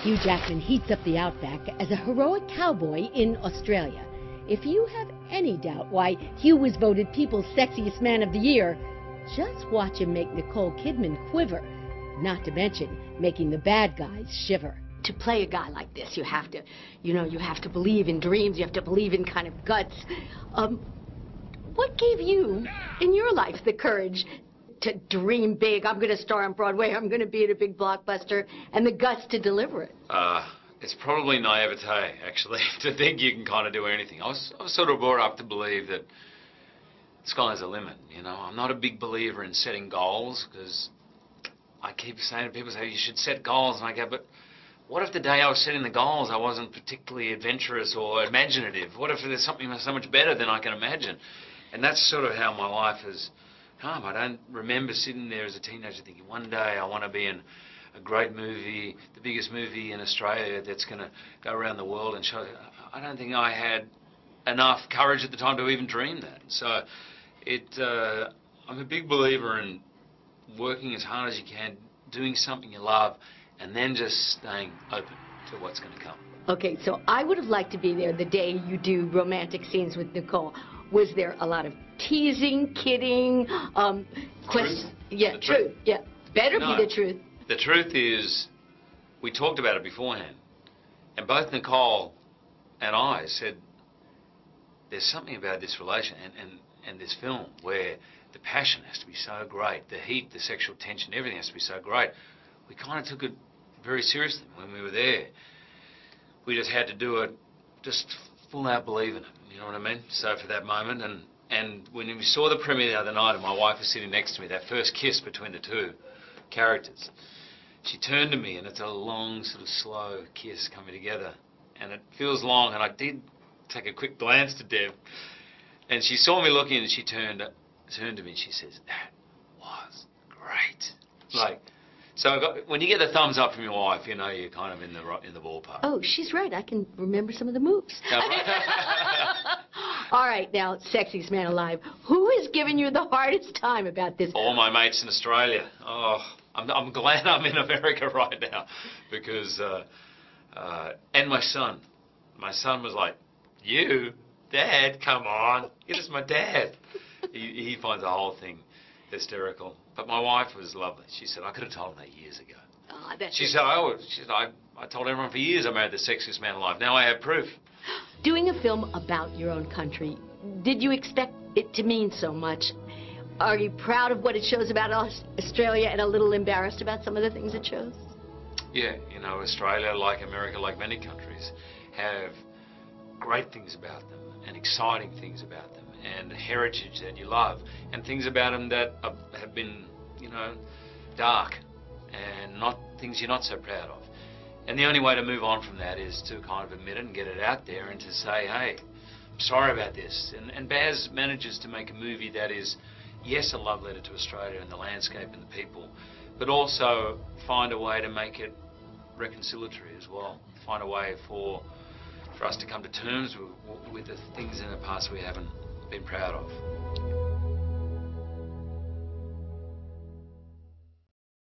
Hugh Jackman heats up the outback as a heroic cowboy in Australia. If you have any doubt why Hugh was voted People's Sexiest Man of the Year, just watch him make Nicole Kidman quiver, not to mention making the bad guys shiver. To play a guy like this, you have to, you have to believe in dreams, you have to believe in kind of guts. What gave you, in your life, the courage to dream big? I'm going to star on Broadway, I'm going to be in a big blockbuster, and the guts to deliver it? It's probably naivete, actually, to think you can kind of do anything. I was sort of brought up to believe that the sky's the limit, I'm not a big believer in setting goals, because I keep saying to people, say, you should set goals, and I go, but what if the day I was setting the goals I wasn't particularly adventurous or imaginative? What if there's something so much better than I can imagine? And that's sort of how my life has come. I don't remember sitting there as a teenager thinking, one day I want to be in a great movie, the biggest movie in Australia that's going to go around the world and show. I don't think I had enough courage at the time to even dream that. So I'm a big believer in working as hard as you can, doing something you love, and then just staying open to what's going to come. Okay, so I would have liked to be there the day you do romantic scenes with Nicole. Was there a lot of teasing, kidding, questions? Yeah, truth. Yeah, better be the truth. The truth is, we talked about it beforehand, and both Nicole and I said, there's something about this relation and this film where the passion has to be so great, the heat, the sexual tension, everything has to be so great. We kind of took it very seriously when we were there. We just had to do it, just full out believe in it, you know what I mean? So for that moment, and when we saw the premiere the other night and my wife was sitting next to me, that first kiss between the two characters, she turned to me and it's a long, sort of slow kiss coming together. And it feels long, and I did take a quick glance to Deb, and she saw me looking and she turned to me and she says, that was great. Like, so when you get the thumbs up from your wife, you're kind of in the ballpark. Oh, she's right. I can remember some of the moves. Oh, right. All right, now, sexiest man alive. Who has given you the hardest time about this? All my mates in Australia. Oh, I'm glad I'm in America right now, because and my son. My son was like, "You, Dad, come on, you're just my dad." He finds the whole thing hysterical. But my wife was lovely. She said, I could have told him that years ago. Oh, that's she said, I told everyone for years I married the sexiest man alive. Now I have proof. Doing a film about your own country, did you expect it to mean so much? Are you proud of what it shows about Australia and a little embarrassed about some of the things it shows? Yeah, Australia, like America, like many countries, have great things about them and exciting things about them, and heritage that you love, and things about them that have been, dark, and not things you're not so proud of. And the only way to move on from that is to kind of admit it and get it out there and to say, hey, I'm sorry about this. And Baz manages to make a movie that is, yes, a love letter to Australia and the landscape and the people, but also find a way to make it reconciliatory as well. Find a way for us to come to terms with the things in the past we haven't been proud of.